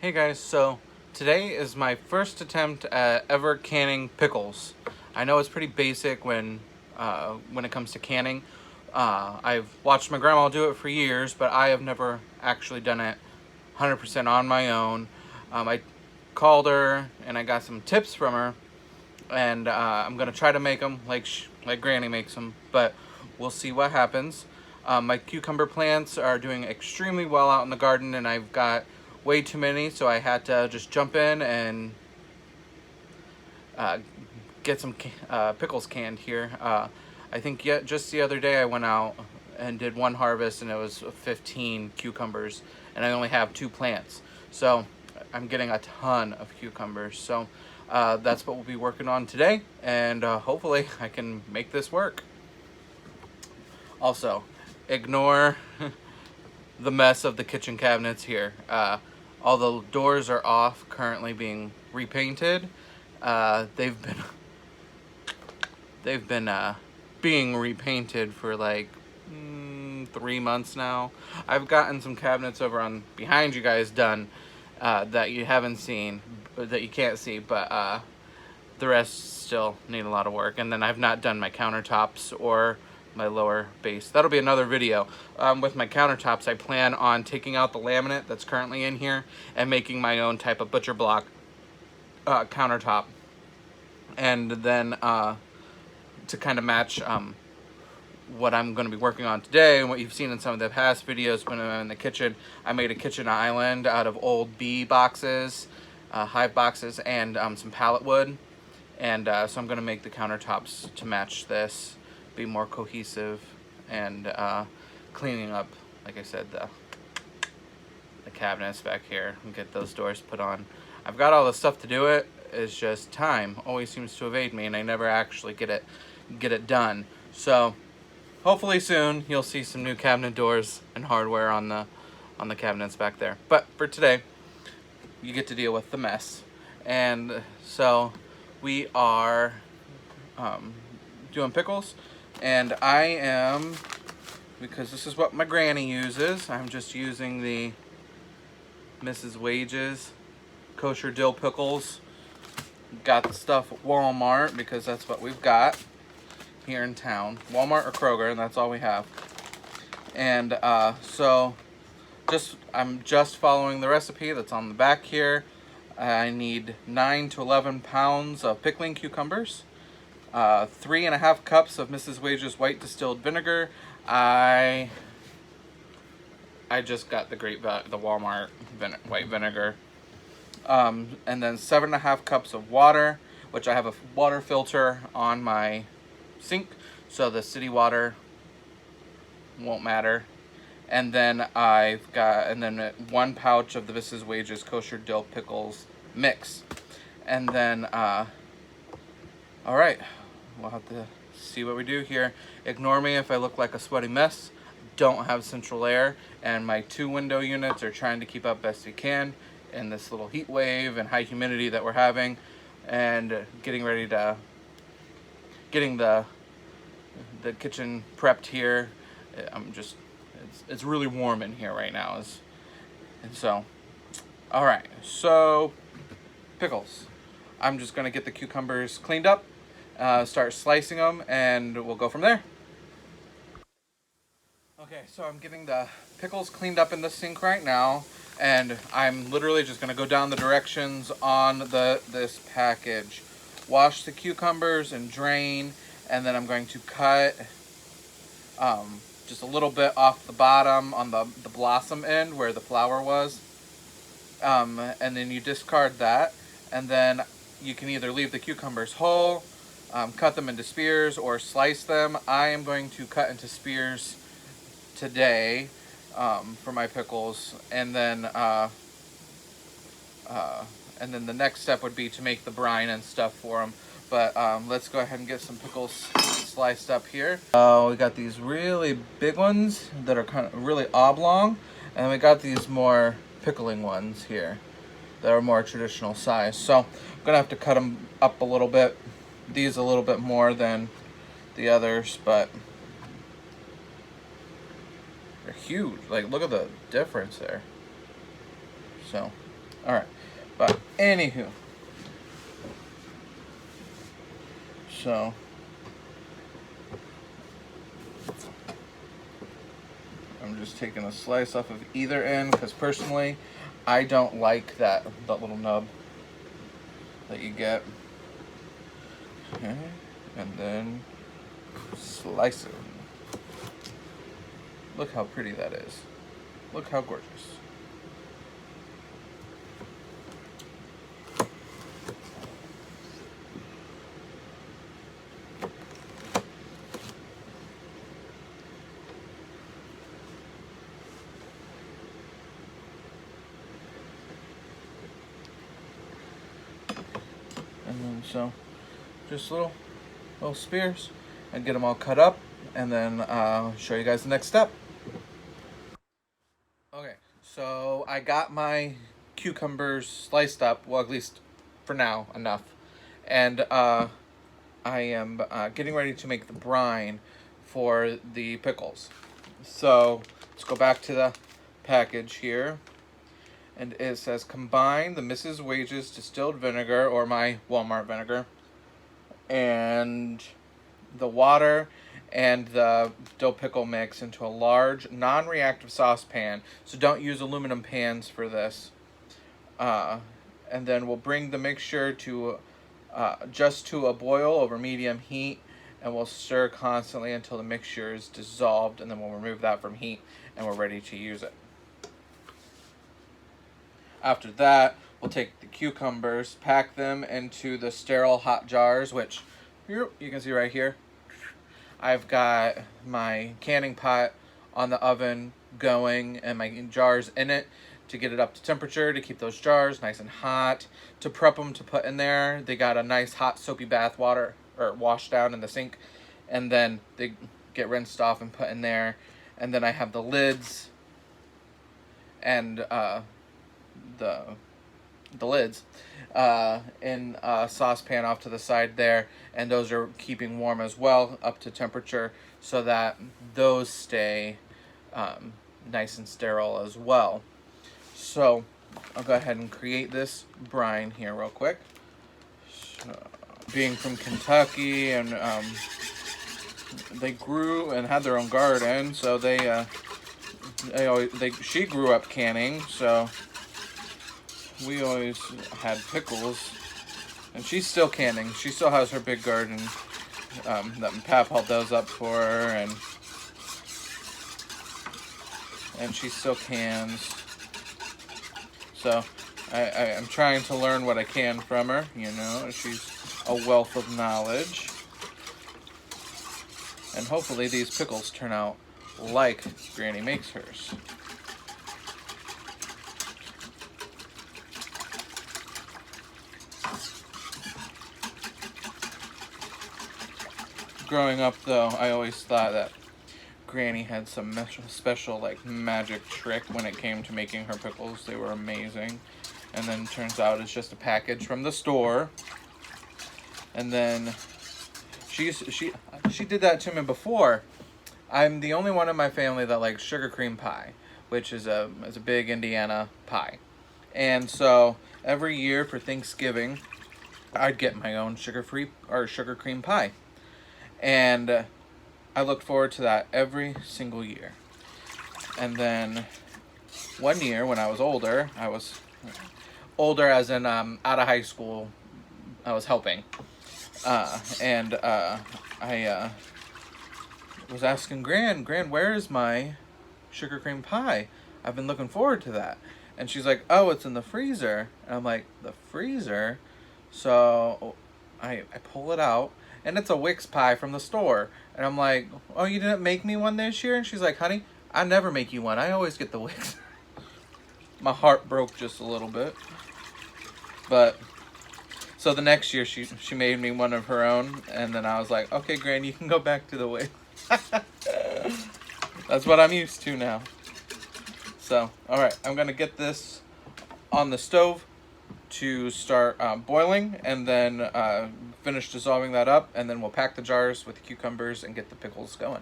Hey guys, so today is my first attempt at ever canning pickles. I know it's pretty basic when it comes to canning. I've watched my grandma do it for years, but I have never actually done it 100% on my own. I called her and I got some tips from her, and I'm gonna try to make them like Granny makes them, but we'll see what happens. My cucumber plants are doing extremely well out in the garden, and I've got way too many, so I had to just jump in and uh, get some pickles canned here. I think just the other day I went out and did one harvest, and it was 15 cucumbers, and I only have 2 plants. So I'm getting a ton of cucumbers. So that's what we'll be working on today, and hopefully I can make this work. Also, ignore the mess of the kitchen cabinets here. All the doors are off, currently being repainted. They've been being repainted for like 3 months now. I've gotten some cabinets over on behind you guys done that you haven't seen, that you can't see, but the rest still need a lot of work. And then I've not done my countertops or my lower base. That'll be another video. With my countertops, I plan on taking out the laminate that's currently in here and making my own type of butcher block countertop. And then to kind of match what I'm going to be working on today and what you've seen in some of the past videos when I'm in the kitchen, I made a kitchen island out of old bee boxes, hive boxes, and some pallet wood. And so I'm going to make the countertops to match this, be more cohesive, and cleaning up, like I said, the cabinets back here and get those doors put on. I've got all the stuff to do it. It's just time always seems to evade me, and I never actually get it done. So hopefully soon you'll see some new cabinet doors and hardware on the cabinets back there. But for today, you get to deal with the mess. And so we are doing pickles, and I am, because this is what my granny uses, I'm just using the Mrs. Wages kosher dill pickles. Got the stuff at Walmart because that's what we've got here in town. Walmart or Kroger, and that's all we have. And so I'm just following the recipe that's on the back here. I need 9 to 11 pounds of pickling cucumbers, 3.5 cups of Mrs. Wages white distilled vinegar. I just got the Walmart white vinegar. And then 7.5 cups of water, which I have a water filter on my sink, so the city water won't matter. And then I've got 1 pouch of the Mrs. Wages kosher dill pickles mix. And then all right, we'll have to see what we do here. Ignore me if I look like a sweaty mess. Don't have central air, and my 2 window units are trying to keep up best we can in this little heat wave and high humidity that we're having, and getting the kitchen prepped here. It's really warm in here right now, and so all right, so pickles. I'm just gonna get the cucumbers cleaned up, start slicing them, and we'll go from there. Okay, so I'm getting the pickles cleaned up in the sink right now, and I'm literally just going to go down the directions on this package. Wash the cucumbers and drain, and then I'm going to cut just a little bit off the bottom on the blossom end where the flower was. And then you discard that, and then you can either leave the cucumbers whole, cut them into spears, or slice them. I am going to cut into spears today for my pickles, and then the next step would be to make the brine and stuff for them. But let's go ahead and get some pickles sliced up here. We got these really big ones that are kind of really oblong, and we got these more pickling ones here that are more traditional size. So I'm gonna have to cut them up a little bit. These a little bit more than the others, but they're huge. Like, look at the difference there. So All right, but anywho, so I'm just taking a slice off of either end because personally, I don't like that little nub that you get. Okay, and then slice it. Look how pretty that is. Look how gorgeous. And then so, just little spears, and get them all cut up, and then I'll show you guys the next step. Okay, so I got my cucumbers sliced up, well, at least for now, enough. And I am getting ready to make the brine for the pickles. So let's go back to the package here. And it says, combine the Mrs. Wages distilled vinegar, or my Walmart vinegar, and the water and the dill pickle mix into a large non-reactive saucepan. So don't use aluminum pans for this. And then we'll bring the mixture to just to a boil over medium heat, and we'll stir constantly until the mixture is dissolved, and then we'll remove that from heat and we're ready to use it. After that, we'll take the cucumbers, pack them into the sterile hot jars, which you can see right here. I've got my canning pot on the oven going and my jars in it to get it up to temperature, to keep those jars nice and hot, to prep them to put in there. They got a nice hot soapy bath water or wash down in the sink, and then they get rinsed off and put in there. And then I have the lids and the lids in a saucepan off to the side there, and those are keeping warm as well up to temperature so that those stay nice and sterile as well. So I'll go ahead and create this brine here real quick. So, being from Kentucky, and they grew and had their own garden, so she grew up canning, so we always had pickles, and she's still canning. She still has her big garden that Pap held those up for her, and she still cans. So I'm trying to learn what I can from her. You know, she's a wealth of knowledge, and hopefully these pickles turn out like Granny makes hers. Growing up, though, I always thought that Granny had some special, like, magic trick when it came to making her pickles. They were amazing. And then turns out it's just a package from the store. And then she did that to me before. I'm the only one in my family that likes sugar cream pie, which is a big Indiana pie. And so every year for Thanksgiving, I'd get my own sugar cream pie. And I looked forward to that every single year. And then one year when I was older as in out of high school, I was helping. I was asking Gran, where is my sugar cream pie? I've been looking forward to that. And she's like, oh, it's in the freezer. And I'm like, the freezer? So I pull it out, and it's a Wix pie from the store. And I'm like, oh, you didn't make me one this year? And she's like, honey, I never make you one. I always get the Wix. My heart broke just a little bit. But, so the next year she made me one of her own. And then I was like, okay, Gran, you can go back to the Wix. That's what I'm used to now. So, alright, I'm going to get this on the stove to start boiling, and then finish dissolving that up, and then we'll pack the jars with the cucumbers and get the pickles going.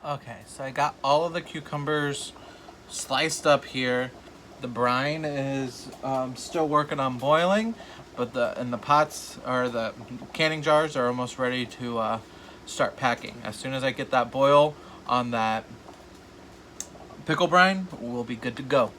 Okay, so I got all of the cucumbers sliced up here. The brine is still working on boiling, but the pots or the canning jars are almost ready to start packing. As soon as I get that boil on that pickle brine, we'll be good to go.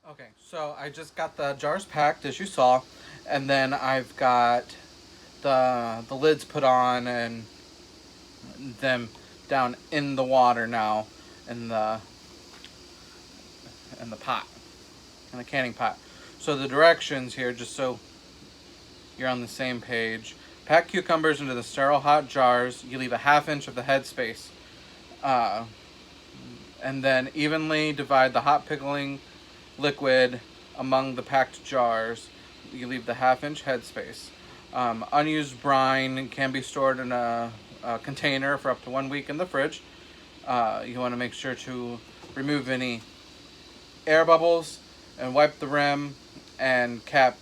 Okay, so I just got the jars packed as you saw, and then I've got the lids put on and them down in the water now in the pot, in the canning pot. So the directions here, just so you're on the same page: pack cucumbers into the sterile hot jars. You leave a ½ inch of the headspace, uh, and then evenly divide the hot pickling liquid among the packed jars. You leave the ½ inch headspace. Unused brine can be stored in a container for up to 1 week in the fridge. You want to make sure to remove any air bubbles and wipe the rim and cap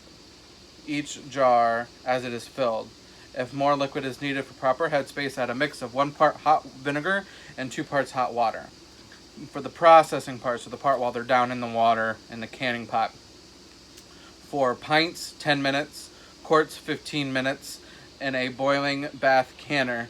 each jar as it is filled. If more liquid is needed for proper headspace, add a mix of 1 part hot vinegar and 2 parts hot water. For the processing part, so the part while they're down in the water in the canning pot, for pints 10 minutes, quarts 15 minutes in a boiling bath canner.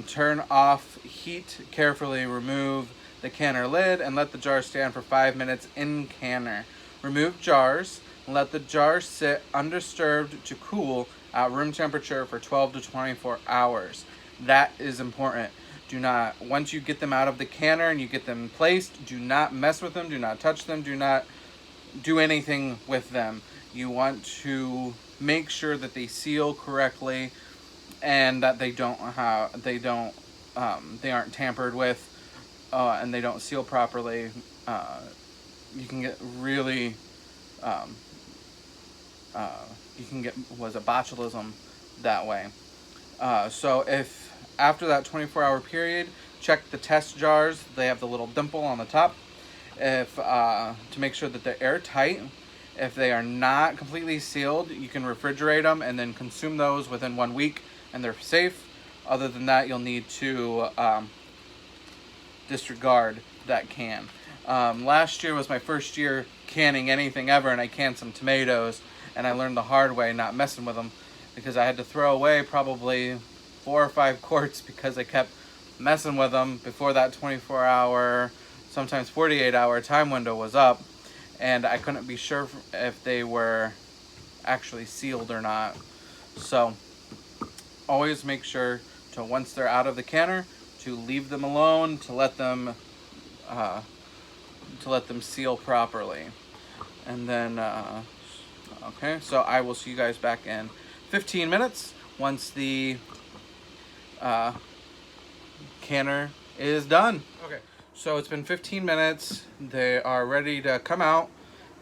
Turn off heat, carefully remove the canner lid and let the jar stand for 5 minutes in canner. Remove jars and let the jars sit undisturbed to cool at room temperature for 12 to 24 hours. That is important. Do not, once you get them out of the canner and you get them placed, do not mess with them, do not touch them, do not do anything with them. You want to make sure that they seal correctly and that they aren't tampered with, and they don't seal properly. You can get really, you can get botulism that way. So if after that 24-hour period, check the test jars. They have the little dimple on the top, to make sure that they're airtight. If they are not completely sealed, you can refrigerate them and then consume those within 1 week, and they're safe. Other than that, you'll need to disregard that can. Last year was my first year canning anything ever, and I canned some tomatoes, and I learned the hard way not messing with them, because I had to throw away probably 4 or 5 quarts because I kept messing with them before that 24-hour, sometimes 48-hour time window was up, and I couldn't be sure if they were actually sealed or not. So always make sure to, once they're out of the canner, to leave them alone, to let them seal properly. And then Okay, so I will see you guys back in 15 minutes once the canner is done. Okay, so it's been 15 minutes. They are ready to come out,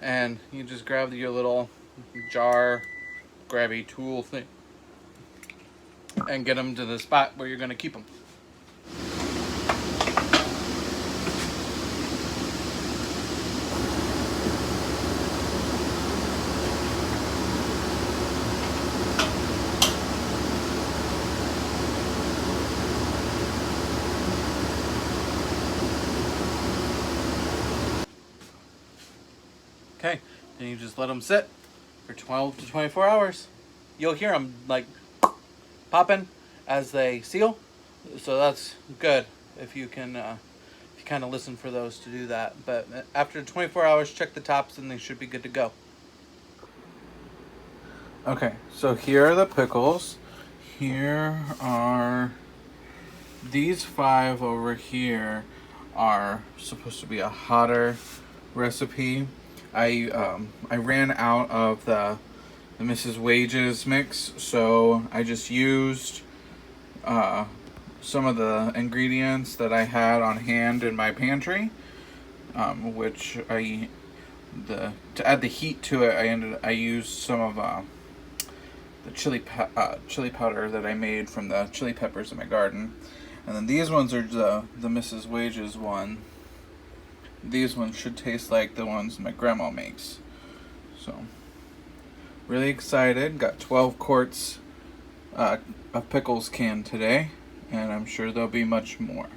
and you just grab your little jar grabby tool thing and get them to the spot where you're going to keep them. Okay, then you just let them sit for 12 to 24 hours. You'll hear them like popping as they seal, so that's good if you can if you kind of listen for those to do that. But after 24 hours, check the tops and they should be good to go. Okay, so here are the pickles. Here are these 5 over here are supposed to be a hotter recipe. I ran out of the Mrs. Wages mix, so I just used some of the ingredients that I had on hand in my pantry, which to add the heat to it, I used some of the chili powder that I made from the chili peppers in my garden, and then these ones are the Mrs. Wages one. These ones should taste like the ones my grandma makes. So, really excited. Got 12 quarts of pickles canned today, and I'm sure there'll be much more.